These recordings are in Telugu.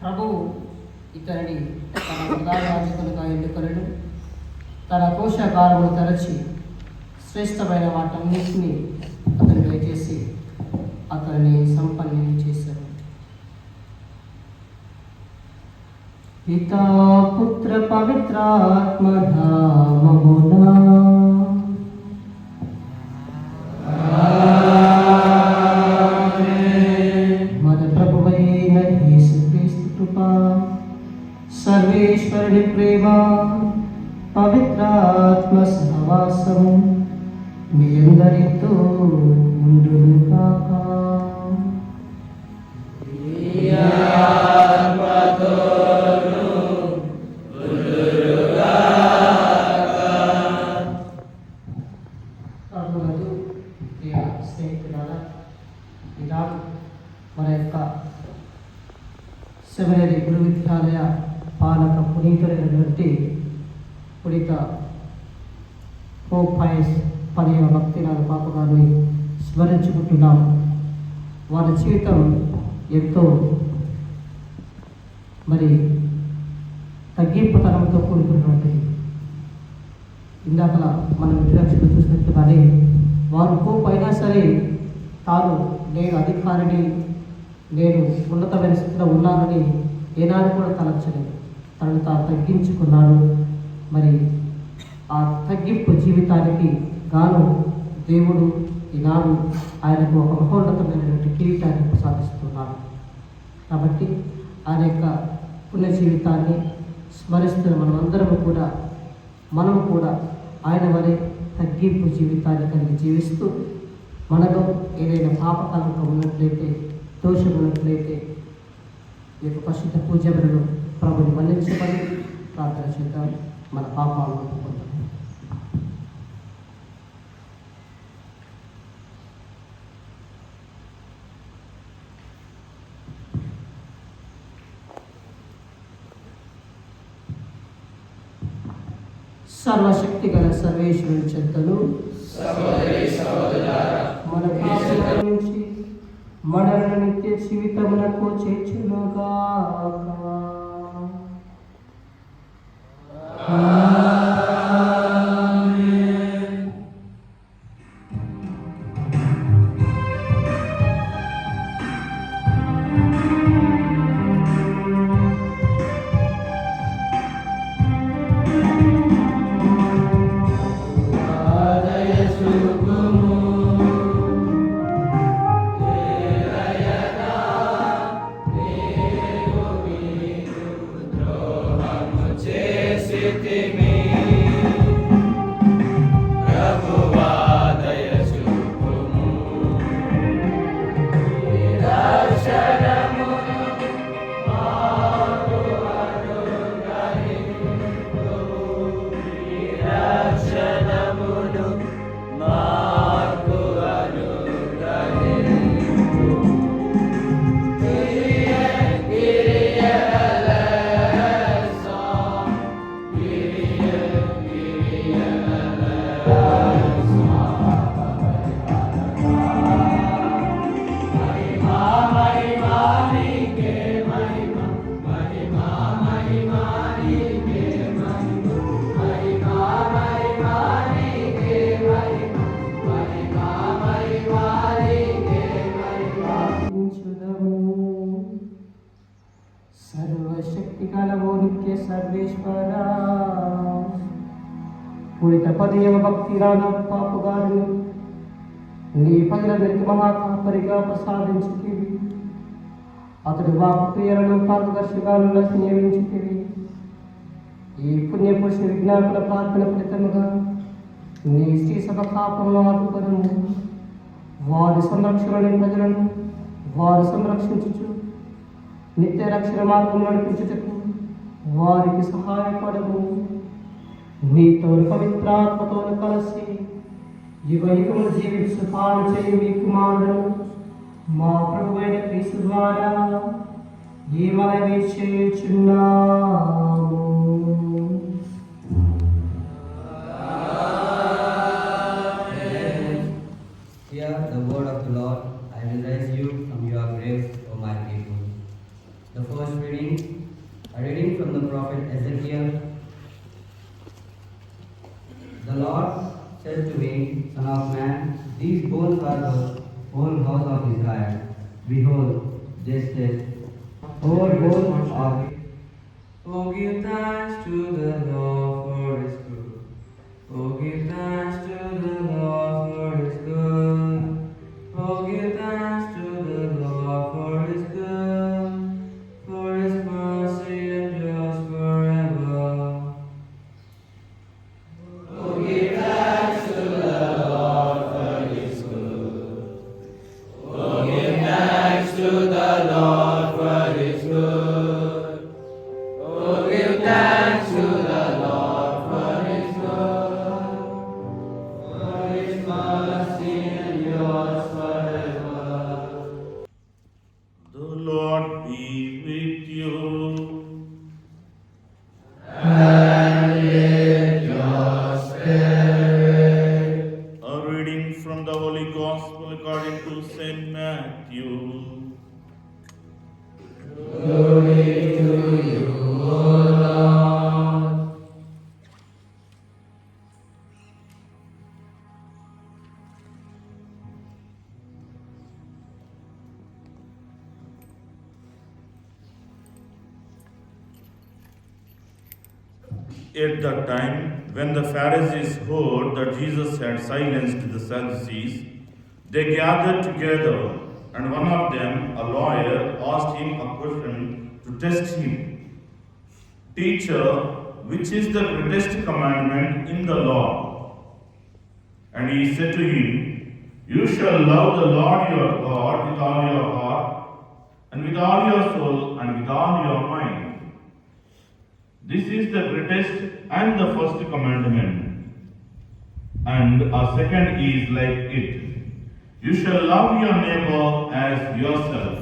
ప్రభువు ఇతనిని తన ప్రధానాధికులుగా ఎన్నుకొనెను. తన కోశాగారమును తెరచి శ్రేష్టమైన వాటన్నిటినీ అతను దయచేసి అతన్ని సంపన్నం చేశారు. పితా పుత్ర పవిత్రాత్మ నామమునా సర్వేశ్వరుని ప్రేమ పవిత్రాత్మ సహవాసము మీ అందరితో ఉండును కాక. స్నేహితులారా, ఈనాడు మన యొక్క సెమినరీ గురు విద్యాలయ పాలక పునీతులైనటువంటి పునీత పోప్ పయస్ 10వ భక్తినాథ పాప గారిని స్మరించుకుంటున్నాం. వారి జీవితం ఎంతో తగ్గింపుతనంతో కూడుకున్నటువంటిది. ఇందాక మనం ఇంట్రడక్షన్లో చూసినట్టుగానే వారు పోప్ అయినా సరే తాను నేను అధికారిని, నేను ఉన్నతమైన స్థితిలో ఉన్నానని ఏనాడు కూడా తలచలేదు. తనను తాను తగ్గించుకున్నాడు. ఆ తగ్గింపు జీవితానికి గాను దేవుడు ఈనాడు ఆయనకు ఒక మహోన్నతమైనటువంటి కిరీటాన్ని ప్రసాదిస్తున్నాడు. కాబట్టి ఆయన యొక్క పుణ్య జీవితాన్ని స్మరిస్తున్న మనము కూడా ఆయన వలె తగ్గింపు జీవితాన్ని కలిగి జీవిస్తూ మనలో ఏదైనా పాపకాలంగా ఉన్నట్లయితే, దోషం ఉన్నట్లయితే ఈ యొక్క పరిశుద్ధ పూజలను ప్రభుని మన్నించమని ప్రార్థన చేద్దాం. మన పాపాలను ఒప్పుకుందాం. సర్వశక్తి గల సర్వేశ్వరుని చెంతను మన పాపముల నుంచి మనలను నిత్య జీవితమునకు చేర్చునుగాక. సర్వేశ్వరా పుణిత 10వ భక్తినాథ పాప గారిని నీ పైలందరికి మహాకాపరిగా ప్రసాదించితివి. అతడు వాకు ప్రియలను పారదర్శకాలను నియమించితివి. ఈ పుణ్యపురుష విజ్ఞాపన ప్రార్థన ఫలితముగా నీ శ్రీ సభ కాపమును ఆదుకొనుము. వారి సంరక్షణలోని ప్రజలను వారు సంరక్షించుచు నిత్య రక్షణ మార్గం నడిపించుటకు వారికి సహాయపడము. నీతో పవిత్రాత్మతో కలిసి యుగ యుగములు జీవించు పాలన చేయు మీ కుమారుడు మా ప్రభు అయిన క్రీస్తు ద్వారా ఈ మనవి చేయుచున్నాము. Hear the word of the Lord. I will raise you from your graves, O my people. The first reading, a reading from the prophet Ezekiel. The Lord said to me, Son of man, these bones are the whole house of Israel. Behold, they said, whole bones of it. Oh, give thanks to the Lord for his good. Oh, give thanks to the Lord for his good. Oh, give thanks to the Lord for his good. For his mercy endures forever. Oh, give thanks to the Lord for his good. Oh, give thanks to the Lord for his good. Oh, give thanks to the Lord for his good. For his mercy endures forever. The Lord be with you. And with your spirit. A reading from the Holy Gospel according to Saint Matthew. Glory to you, O Lord. At that time, when the Pharisees heard that Jesus had silenced the Sadducees, they gathered together, and one of them, a lawyer, asked him a question to test him. Teacher, which is the greatest commandment in the law? And he said to him, You shall love the Lord your God with all your heart, and with all your soul, and with all your mind. This is the greatest and the first commandment. And a second is like it. You shall love your neighbor as yourself.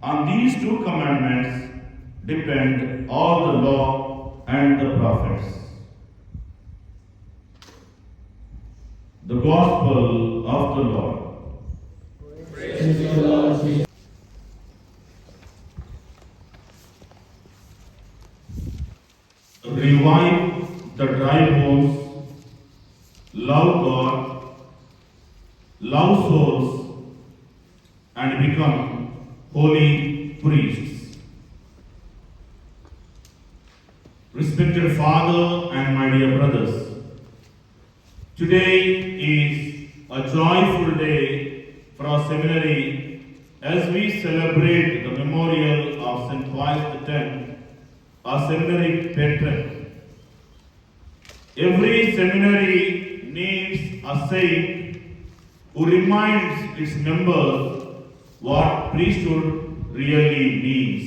On these two commandments depend all the law and the prophets. The Gospel of the Lord. Revive the dry bones, love God, love souls, and become holy priests. Respected Father and my dear brothers, today is a joyful day for our seminary as we celebrate the memorial of St. Pius X, our seminary patron. Every seminary needs a saint who reminds its members what priesthood really means.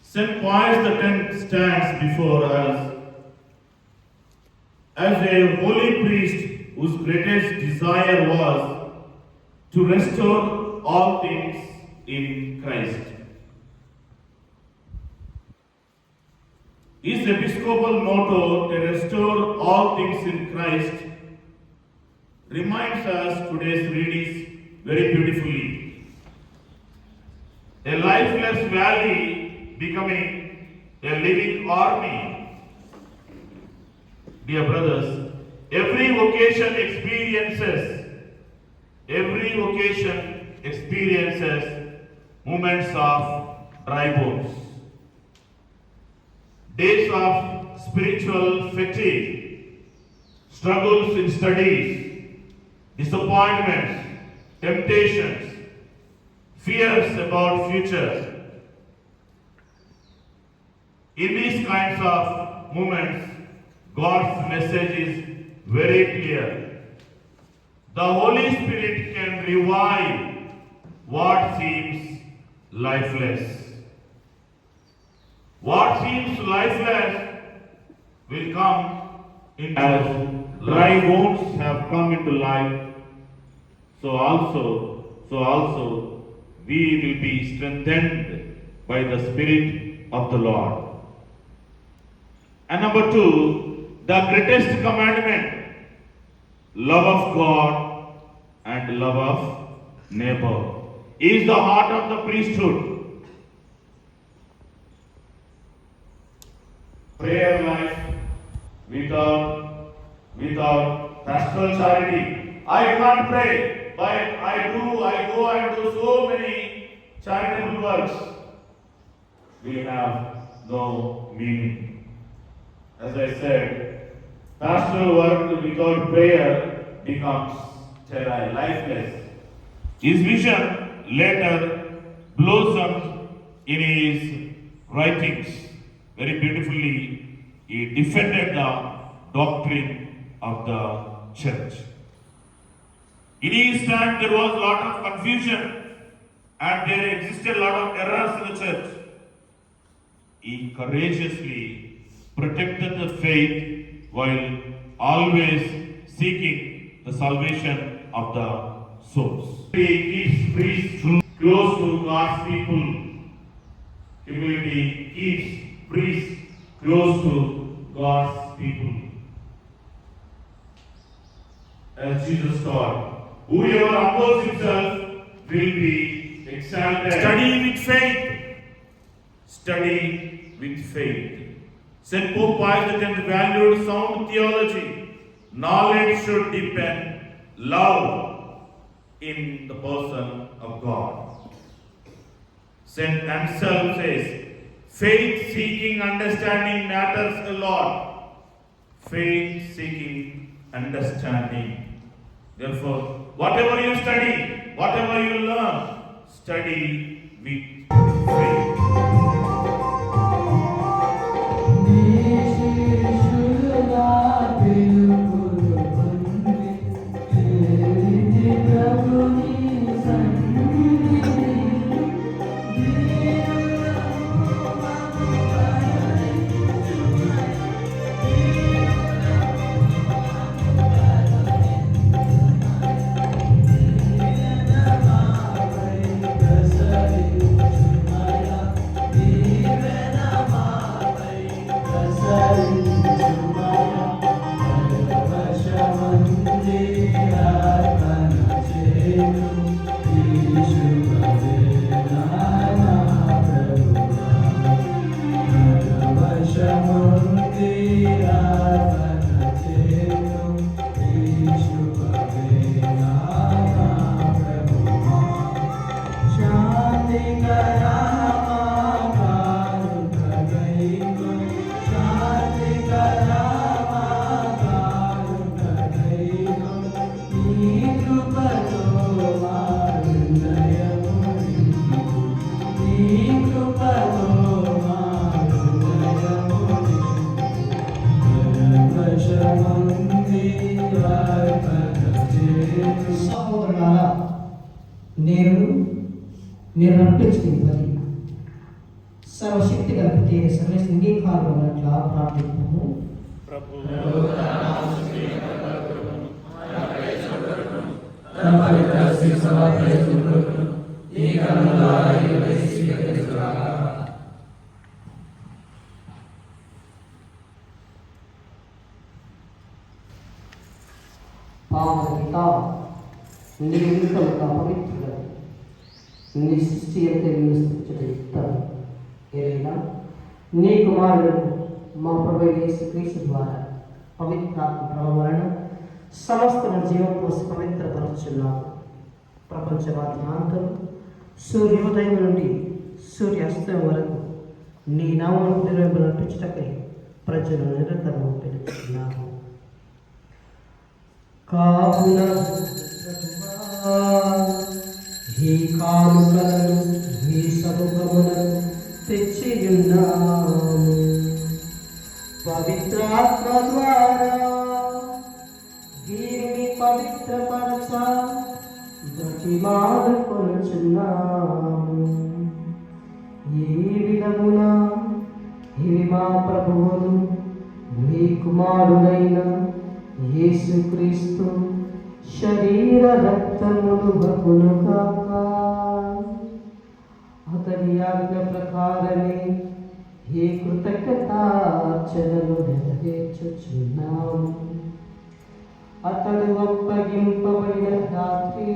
St. Pius X stands before us as a holy priest whose greatest desire was to restore all things in Christ. His episcopal motto, to restore all things in Christ, reminds us today's readings very beautifully. A lifeless valley becoming a living army. Dear brothers, every vocation experiences moments of dry bones. Days of spiritual fatigue, struggles in studies, disappointments, temptations, fears about future. In these kinds of moments, God's message is very clear. The Holy Spirit can revive what seems lifeless. What seems lifeless will come into as dry bones have come into life, so also we will be strengthened by the Spirit of the Lord. And number 2, the greatest commandment, love of God and love of neighbor, is the heart of the priesthood. Prayer life without pastoral charity. I can't pray, but I go and do so many charitable works. We have no meaning. As I said, pastoral work without prayer becomes sterile, lifeless. His vision later blossomed in his writings. Very beautifully, he defended the doctrine of the church. In his time, there was a lot of confusion and there existed a lot of errors in the church. He courageously protected the faith while always seeking the salvation of the souls. He keeps priests close to God's people. Humility keeps priests close to God's people. As Jesus taught, whoever humbles himself will be exalted. Study with faith. Study with faith. St. Pope Pius X valued sound theology. Knowledge should depend love in the person of God. St. Anselm says, faith seeking understanding matters a lot. Faith seeking understanding. Therefore, whatever you study, whatever you learn, study with faith. సహోదరులారా, నేను అర్పించిన పని సర్వశక్తి కలిపితే సర్వస్ అంగీకారం ఉన్నట్లా ప్రార్థిస్తాము. పావన నీ విలువగా పవిత్రుడు నీ సృష్టి ఎంత విమర్శించడం ఏదైనా నీ కుమారుడు మా ప్రభు యేసుక్రీస్తు ద్వారా పవిత్రాత్మ ప్రభావన సమస్త జీవం కోసం పవిత్రపరుచున్నాము. ప్రపంచమాధ్యాంతం సూర్యోదయం నుండి సూర్యాస్తమయం వరకు నీ నామం నిర్వహించుటకై ప్రజలు నిరంతరము పిలుచున్నాము. కావున ఈ కానుకలను ఈ సముఖములను తెచ్చియున్నాము. పవిత్రాత్మ ద్వారా వీరిని పవిత్రపరచ బ్రతిమాలుకొనుచున్నాము. ఈ విధమున ఇవి మా ప్రభువును మీ కుమారుడైన యేసుక్రీస్తు శరీర రక్తములు బకునుగాక. అతని ఆజ్ఞ ప్రకారమే ఈ కృతజ్ఞతార్చనలు నెరవేర్చుచున్నాము. అతడు అప్పగింపబడిన రాత్రి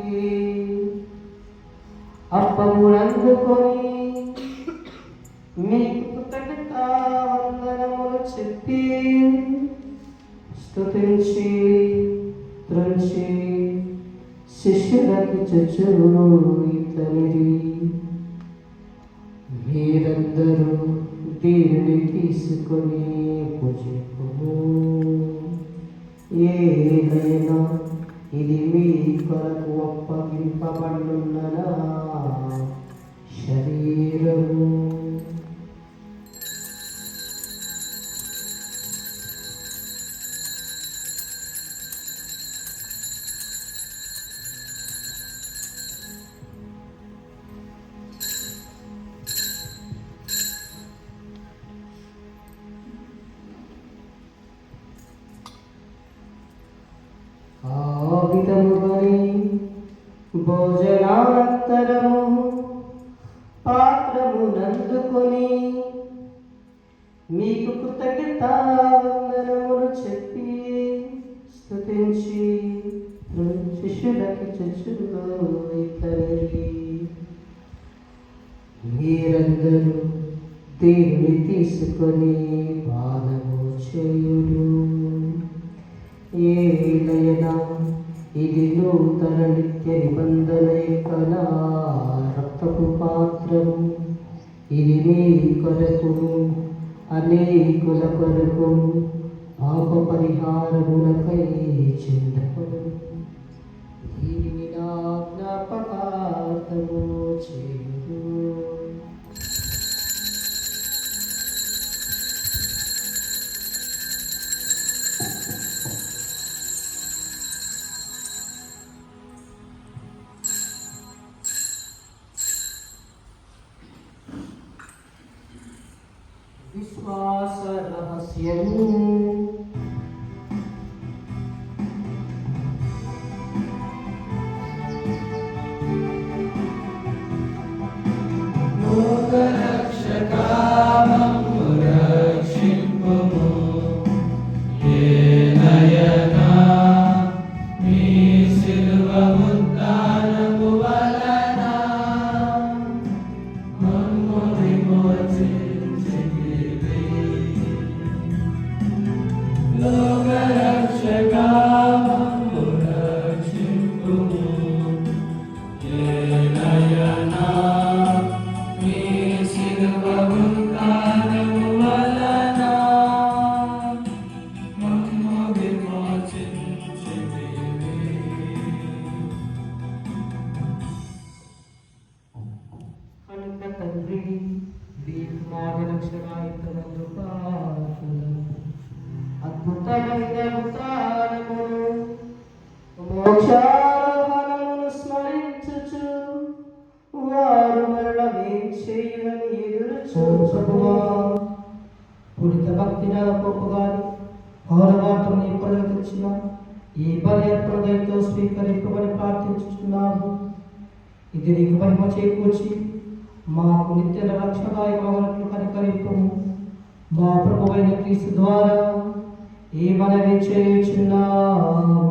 అప్పమునందుకొని మీకు కృతజ్ఞతావందనములు చెప్పి స్తుతించి త్రుంచి శిష్యులకి ఇతనిది, మీరందరూ దీనిని తీసుకొని భుజింపుము. ఏదైనా ఇది మీ కొరకు అప్పగింపబడున్న నా శరీరము. ఆ విధముగానే భోజనానంతరము పాత్రమునందుకొని మీకు కృతజ్ఞతావందనములు చెప్పి స్తుతించి శిష్యులకి ఇతనిది, మీరందరూ దీన్ని తీసుకొని పానము చేయుడు. ఏదైనా ఇది నూతన నిత్య నిబంధన యొక్క నా రక్తపు పాత్రము. ఇది మీ కొరకును అనేకుల కొరకు పాప పరిహారములకై చిందపడు. దీనిని నా జ్ఞాపకార్థము చేయుడు. విశ్వాస రహస్యము. తండ్రి అద్భుతమైన ఉత్థానమును మోక్షారోహణమును స్మరించుచు వారు మరల వేంచేయునని ఎదురు చూచుచువా. పుడిత భక్తిన పొప్పుగాని పౌరవార్తను ఎప్పటికీ తెచ్చిన ఈ బలి అర్పణతో స్వీకరింపబడి ప్రార్థించుచున్నాము. ఇది నీకు మహిమ చేకూర్చి మాకు నిత్య రక్షదాయకమైనట్లు కనికరింపము. మా ప్రభువైన క్రీస్తు ద్వారా ఈ మనవి చేయుచున్నాము.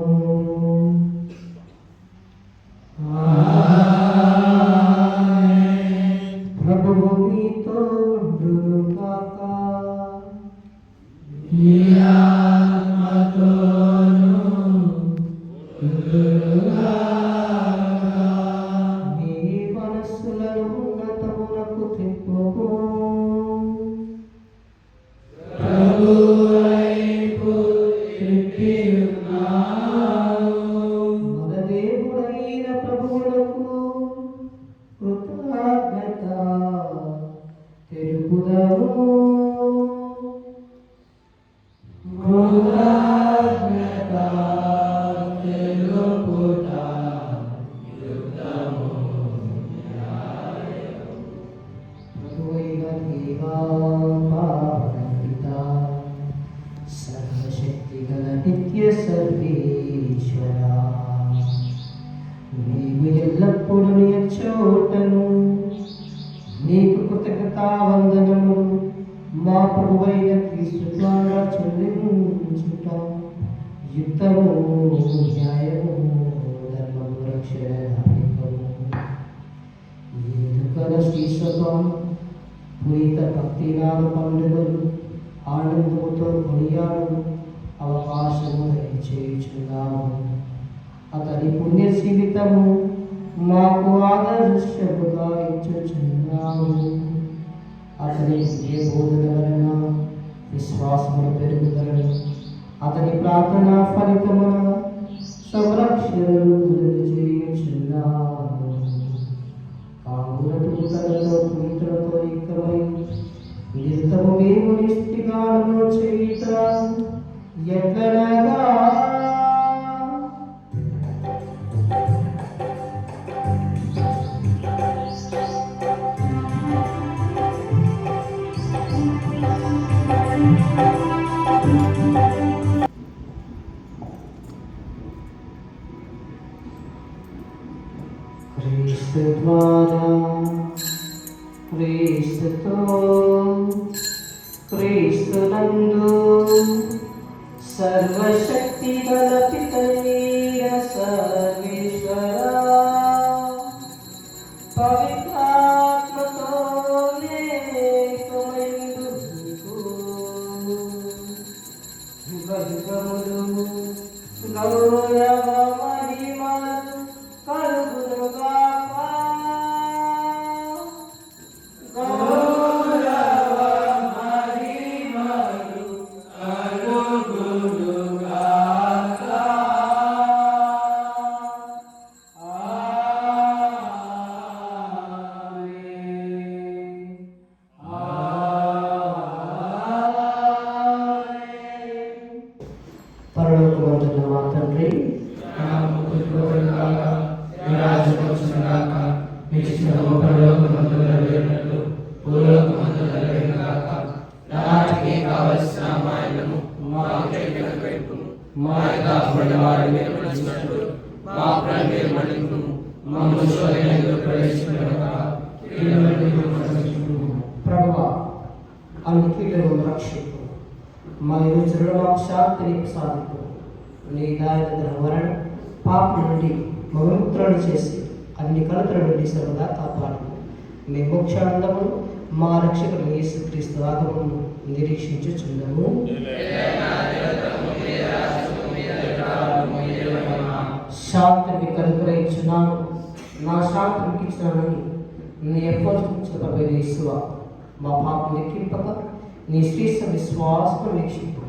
ప్రభువు మీతో ఉండునుగాక. మీ మనస్సులను ఉన్నతమునకు త్రిప్పుము. మన దేవుడైన ప్రభువులకు కృతజ్ఞత తెలుపుదాము. క్రీస్తు ద్వారా చెల్లించుట యుద్ధము న్యాయము ధర్మము రక్షణ ఎందుకల శ్రీశతం పునీత భక్తినాథ పండుగలు ఆనందముతో కొనియాడు అవకాశము దయచేయుచున్నాము. అతని పుణ్య జీవితము మాకు ఆదర్శముగా ఇచ్చుచున్నాము. అతని పుణ్య బోధన వలన విశ్వాసముల పెరుగుదలను అతని ప్రార్థన ఫలితమున సంరక్షణను చేయుచున్నాము. కావున దూతలతో పునీతులతో ఏకమై నిత్యము మేము నిష్ఠిగానము చేయుట ఎట్లనగా క్రీస్తు ద్వారా క్రీస్తుతో క్రీస్తునందు సర్వశక్తి గల పితైన సర్వేశ్వరా పవిత్రాత్మతో నేకమైందు యుగయుగములు గౌరవ మహిమలు కలుగునుగాక. పరలోకమందున్న మా తండ్రి, నాటికి కావలసిన మాయలను మాయగా పడివాడి మీద పడిచినట్లు మా ప్రాణం మణింపు మమ్మ శోధనలో ప్రవేశించగా ప్రభువా అన్ని కీడులను రక్షింపు, మా రుచులను మాకు శాంతిని ప్రసాదింపు. నీ దారిద్ర వరణ పాప నుండి విముక్తులను చేసి అన్ని కలతల నుండి సర్వదా కాపాడు. మీ మోక్షానందము మా రక్షకుడు యేసుక్రీస్తు ఆగమను నిరీక్షించుచున్నాము. శాంతిని కనుగ్రహించున్నాను, నా శాంతిని ఇచ్చినానని నీ ఎప్పుడు యేసువా మా పాపం లెక్కింపక నీ శ్రీస్త విశ్వాసం వీక్షింపు.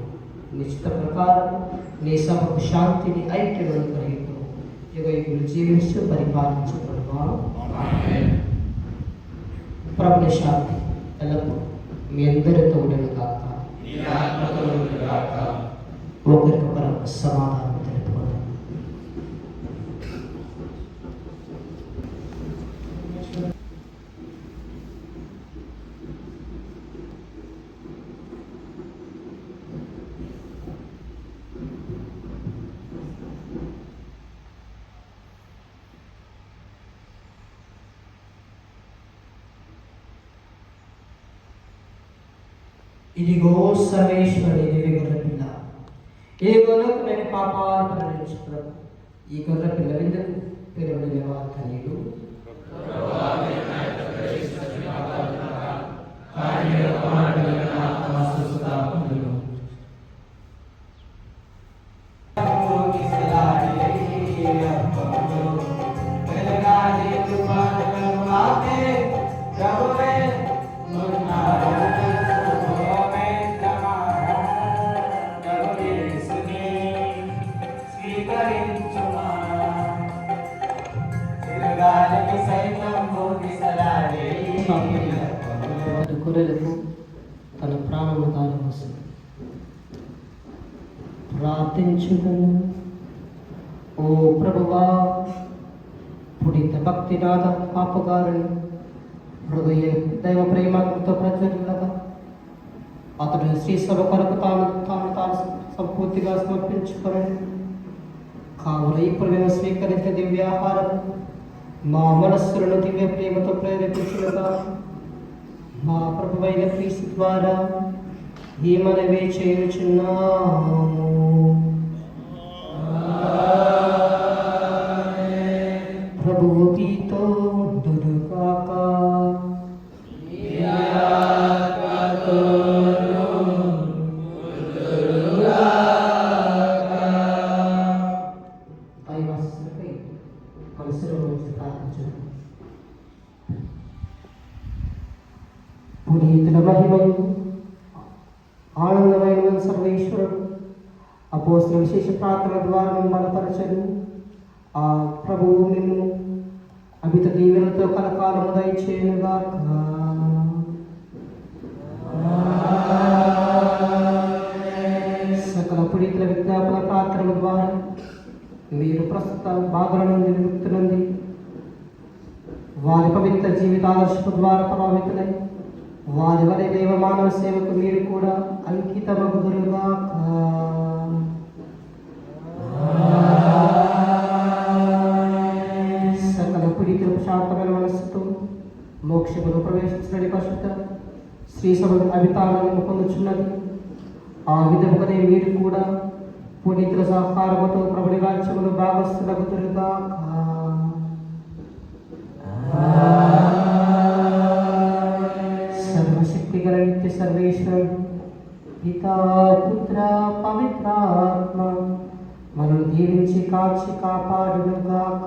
నిశ్చిత ప్రకారం నీ సభకు శాంతిని ఐక్యమని కలిగింపు. యుగయుగులు జీవించు పరిపాలించు ప్రభుని శాంతి ఎల్లప్పుడూ మీ అందరితో ఉండను కాక. ఒకరికొకరు సమాధానం తెలుపుకోండి. ఇదిగో సర్వేశ్వరి దివ్య గొర్రె పిల్ల, ఏ గొర్రెకు నేను పాపాలు పరిణించుకున్నాను. ఈ గొర్రె పిల్ల విందుకు పేరు వార్తనీయుడు గొర్రెలకు తన ప్రాణము దారివస్తుంది. ప్రార్థించుకును. ఓ ప్రభువా, పుడిత భక్తినాథ పాపగారుని హృదయ దైవ ప్రేమతో ప్రజలుగా అతడు శ్రీ సభ కొరకు తాను సంపూర్తిగా సమర్పించుకోవాలి. కావున ఇప్పుడు మేము స్వీకరించిన దివ్యాహారం మా మనస్సులను దివ్య ప్రేమతో ప్రేరేపించుగా మా ప్రభువైన క్రీస్తు ద్వారా ఈ మనమే చేయుచున్నాము. ప్రభువు మీతో ఉండునుగాక. దైవాశ్రయపై మనసులో ఉంచి ప్రార్థించుదాం. పునీతుల మహిమయు ఆనందమైన సర్వేశ్వరుడు అపోస్తలుల విశేష ప్రార్థన ద్వారా మేము బలపరచను. ఆ ప్రభువు నిన్ను అమిత దీవెనతో కలకాలము దయచేయునుగాక. సకల పునీతుల విజ్ఞాపన ప్రార్థన ద్వారా మీరు ప్రస్తుత బాధల నుండి విముక్తి నుండి వారి పవిత్ర జీవితాదర్శపు ద్వారా ప్రభావితులై వారి వలె దైవ మానవ సేవకు మీరు కూడా అంకితమగుదురుగాక. సకల పునీతుల శాంతమైన మనస్సుతో మోక్షమును ప్రవేశించడని పరిశుద్ధ శ్రీ సభ అభితాలను పొందుచున్నది. ఆ విధముగానే మీరు కూడా పునీతుల సహకారముతో ప్రభుని రాజ్యములు భాగస్థులగుదురుగాక. సర్వశక్తి గల నిత్య సర్వేశ్వరుడు పితా పుత్ర పవిత్రాత్మ మనల్ని దీవించి కాచి కాపాడునుగాక.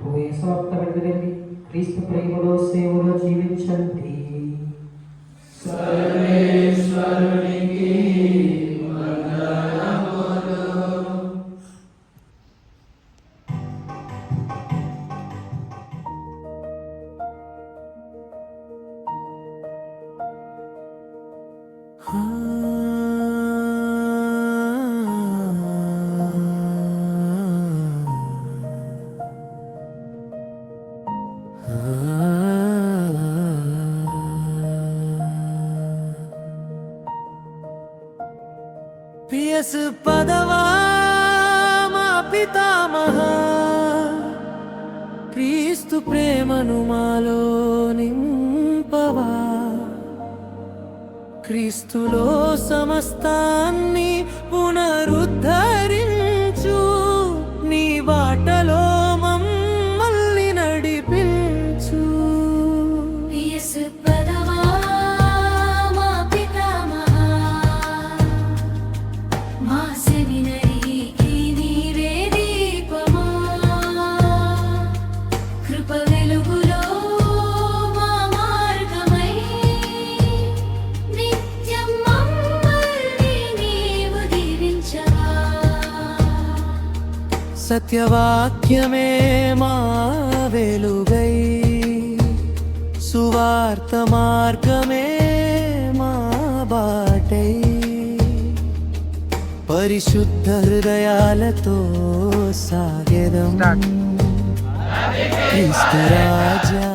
పోయే సమర్థమైనది క్రీస్తు ప్రేమలో సేవలో జీవించండి. సర్వేశ్వరునికి వందనములు. పియస్ పదవా మా పితామహ క్రీస్తు ప్రేమను మాలో నింపవా. క్రీస్తులో సమస్తాన్ని పునరుద్ధరించు నీ బాటలో మమ్మల్ని నడిపించు. సత్యవాక్యమే మా వెలుగై సువార్త మార్గమే మా బాటై పరిశుద్ధ హృదయాలతో సాగెదం క్రీస్తు రాజా